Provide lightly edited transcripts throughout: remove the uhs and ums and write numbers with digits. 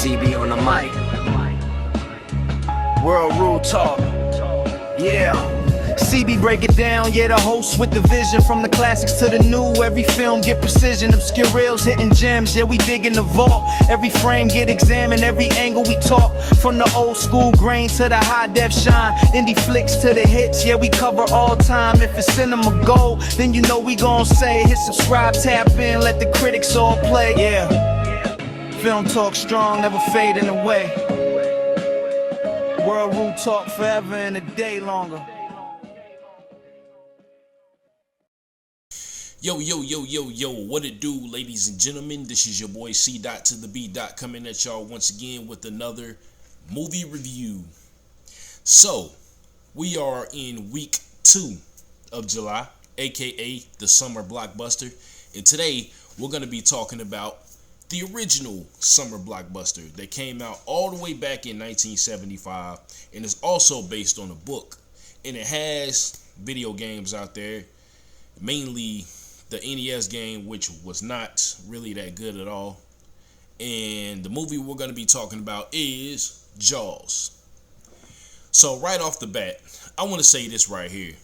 CB on the mic. World Rule Talk. Yeah. CB break it down, yeah, the host with the vision. From the classics to the new, every film get precision. Obscure reels hitting gems, yeah, we dig in the vault. Every frame get examined, every angle we talk. From the old school grain to the high def shine. Indie flicks to the hits, yeah, we cover all time. If it's cinema gold, then you know we gon' say, hit subscribe, tap in, let the critics all play. Yeah, film talk strong, never fading away. World Rule Talk forever and a day longer. Yo, what it do, ladies and gentlemen? This is your boy C. to the B. coming at y'all once again with another movie review. So, we are in week 2 of July, aka the Summer Blockbuster. And today, we're going to be talking about the original Summer Blockbuster that came out all the way back in 1975 and is also based on a book. And it has video games out there, mainly the NES game, which was not really that good at all. And the movie we're going to be talking about is Jaws. So right off the bat, I want to say this right here.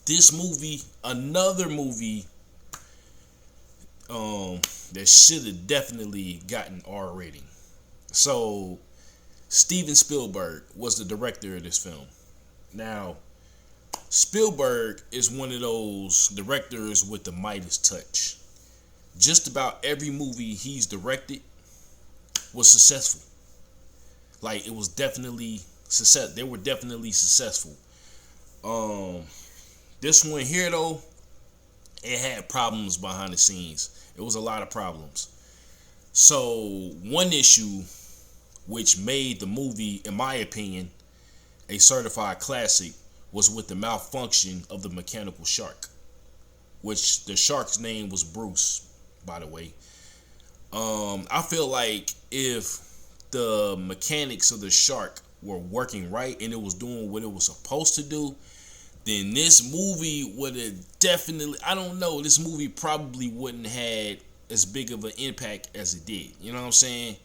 This movie, another movie that should have definitely gotten R rating. So Steven Spielberg was the director of this film. Now, Spielberg is one of those directors with the Midas touch. Just about every movie he's directed was successful. Like, it was definitely success. They were definitely successful. This one here though, it had problems behind the scenes. It was a lot of problems. So one issue which made the movie, in my opinion, a certified classic was with the malfunction of the mechanical shark, which the shark's name was Bruce, by the way. I feel like if the mechanics of the shark were working right and it was doing what it was supposed to do, then this movie would have definitely, I don't know, this movie probably wouldn't had as big of an impact as it did. You know what I'm saying?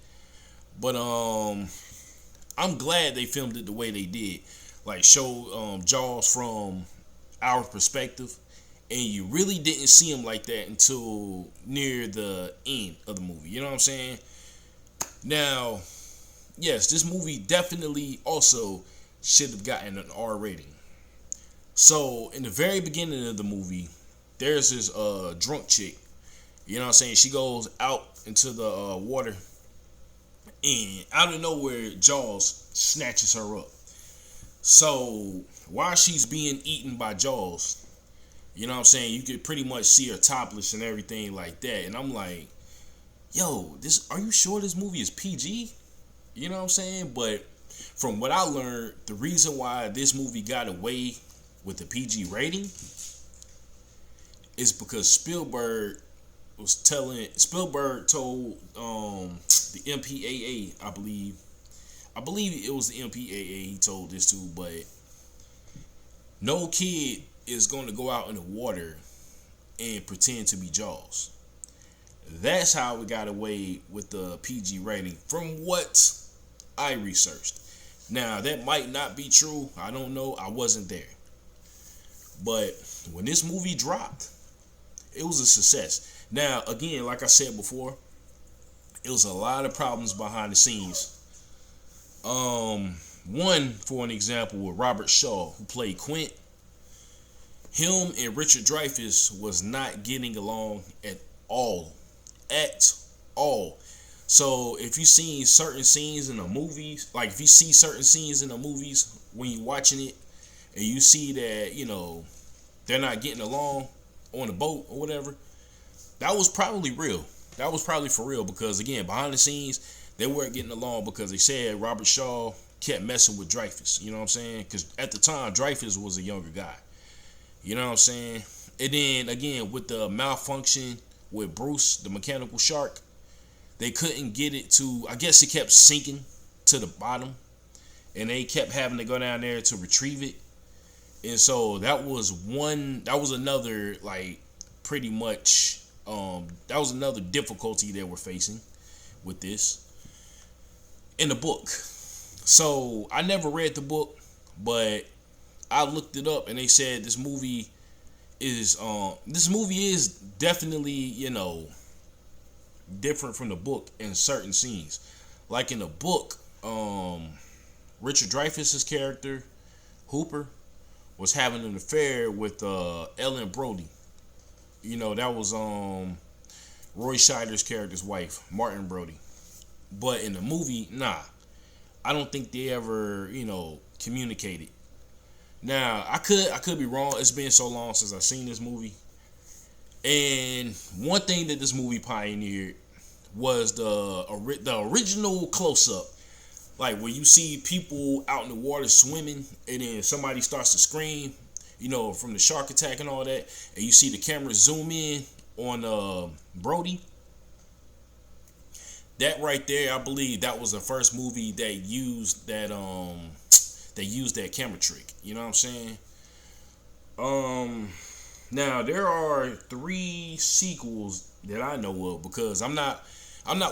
But I'm glad they filmed it the way they did. Like, show Jaws from our perspective, and you really didn't see him like that until near the end of the movie. You know what I'm saying? Now, yes, this movie definitely also should have gotten an R rating. So, in the very beginning of the movie, there's this drunk chick. You know what I'm saying? She goes out into the water, and out of nowhere, Jaws snatches her up. So, while she's being eaten by Jaws, you know what I'm saying, you could pretty much see her topless and everything like that. And I'm like, yo, are you sure this movie is PG? You know what I'm saying? But from what I learned, the reason why this movie got away with the PG rating is because Spielberg told the MPAA, I believe it was the MPAA he told this to, but no kid is going to go out in the water and pretend to be Jaws. That's how we got away with the PG rating from what I researched. Now, that might not be true. I don't know. I wasn't there. But when this movie dropped, it was a success. Now, again, like I said before, it was a lot of problems behind the scenes. One, for an example, with Robert Shaw, who played Quint. Him and Richard Dreyfuss was not getting along at all. So if you see certain scenes in the movies, like if you see certain scenes in the movies when you're watching it, and you see that, you know, they're not getting along on the boat or whatever, that was probably real. That was probably for real, because again, behind the scenes, they weren't getting along because they said Robert Shaw kept messing with Dreyfuss. You know what I'm saying? Because at the time, Dreyfuss was a younger guy. You know what I'm saying? And then, again, with the malfunction with Bruce, the mechanical shark, they couldn't get it to, I guess it kept sinking to the bottom. And they kept having to go down there to retrieve it. And so that was another, like, pretty much, that was another difficulty they were facing with this. in the book. So I never read the book, but I looked it up and they said this movie is definitely, different from the book in certain scenes. Like in the book, Richard Dreyfuss's character, Hooper, was having an affair with Ellen Brody. That was Roy Scheider's character's wife, Martin Brody. But in the movie, nah. I don't think they ever, communicated. Now, I could be wrong. It's been so long since I've seen this movie. And one thing that this movie pioneered was the original close-up. Like when you see people out in the water swimming and then somebody starts to scream, from the shark attack and all that, and you see the camera zoom in on Brody. That right there, I believe that was the first movie that used that camera trick. You know what I'm saying? Now there are 3 sequels that I know of, because I'm not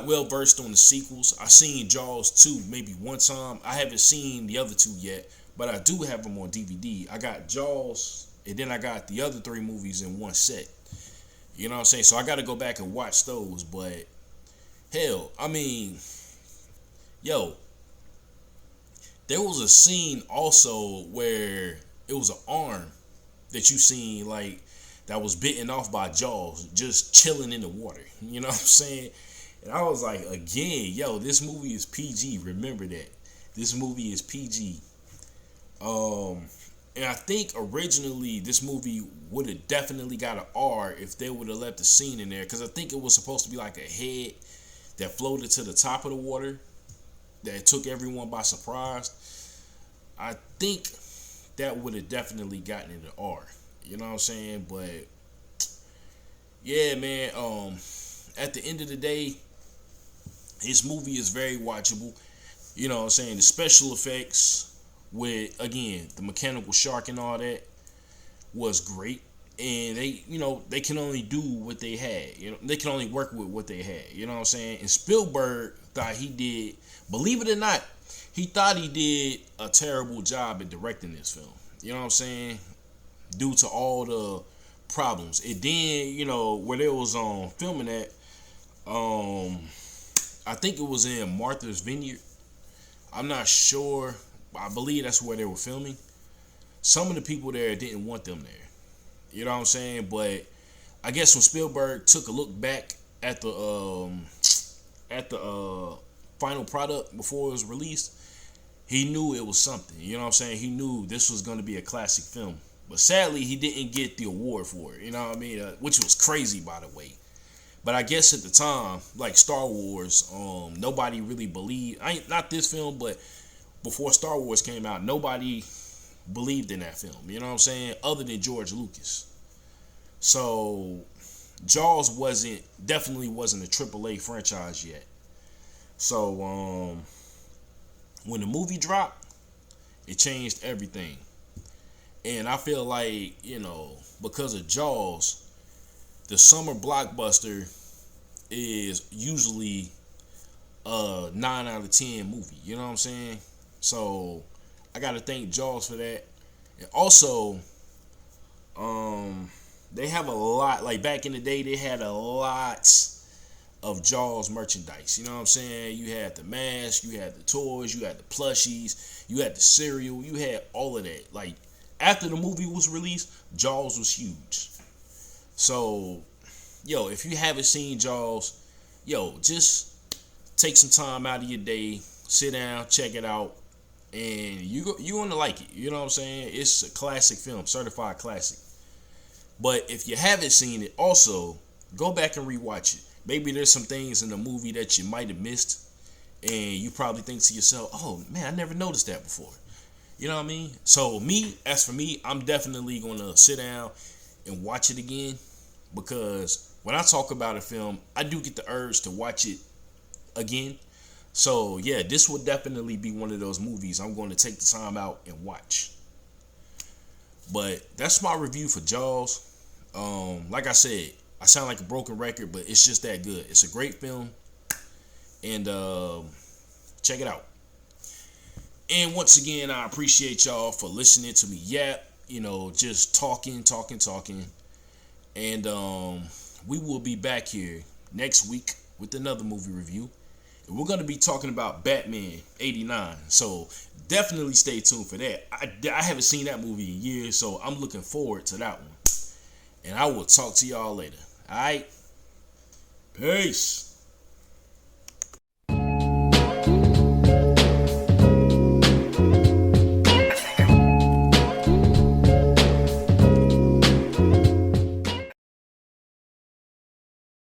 well versed on the sequels. I seen Jaws 2 maybe one time. I haven't seen the other 2 yet, but I do have them on DVD. I got Jaws, and then I got the other 3 movies in one set. You know what I'm saying? So I got to go back and watch those. But hell, I mean, there was a scene also where it was an arm that you seen, like, that was bitten off by Jaws, just chilling in the water. You know what I'm saying? And I was like, again, this movie is PG. Remember that. This movie is PG. And I think originally this movie would have definitely got an R if they would have left the scene in there, because I think it was supposed to be like a head that floated to the top of the water that took everyone by surprise. I think that would have definitely gotten it an R. You know what I'm saying? But yeah, man, at the end of the day, this movie is very watchable. You know what I'm saying? The special effects with, again, the mechanical shark and all that was great. And they can only do what they had. They can only work with what they had. You know what I'm saying? And Spielberg thought he did, believe it or not, he thought he did a terrible job at directing this film. You know what I'm saying? Due to all the problems. And then, where they was filming at, I think it was in Martha's Vineyard. I'm not sure. I believe that's where they were filming. Some of the people there didn't want them there. You know what I'm saying? But I guess when Spielberg took a look back at the final product before it was released, he knew it was something. You know what I'm saying? He knew this was going to be a classic film. But sadly, he didn't get the award for it. You know what I mean? Which was crazy, by the way. But I guess at the time, like Star Wars, nobody really believed. Not this film, but before Star Wars came out, nobody believed in that film. You know what I'm saying? Other than George Lucas. So Jaws definitely wasn't a AAA franchise yet. So when the movie dropped, it changed everything. And I feel like, because of Jaws, the Summer Blockbuster is usually a 9 out of 10 movie. You know what I'm saying? So I got to thank Jaws for that. And also, they have a lot, like back in the day, they had a lot of Jaws merchandise. You know what I'm saying? You had the mask, you had the toys, you had the plushies, you had the cereal, you had all of that. Like, after the movie was released, Jaws was huge. So, if you haven't seen Jaws, just take some time out of your day, sit down, check it out, and you're going to like it. You know what I'm saying? It's a classic film, certified classic. But if you haven't seen it, also, go back and rewatch it. Maybe there's some things in the movie that you might have missed, and you probably think to yourself, oh, man, I never noticed that before. You know what I mean? So as for me, I'm definitely going to sit down and watch it again, because when I talk about a film, I do get the urge to watch it again. So yeah, this will definitely be one of those movies I'm going to take the time out and watch. But that's my review for Jaws. Like I said, I sound like a broken record, but it's just that good. It's a great film. And Check it out. And once again, I appreciate y'all for listening to me yap. You know, just talking. And we will be back here next week with another movie review. And we're going to be talking about Batman 89. So definitely stay tuned for that. I haven't seen that movie in years, so I'm looking forward to that one. And I will talk to y'all later. All right? Peace.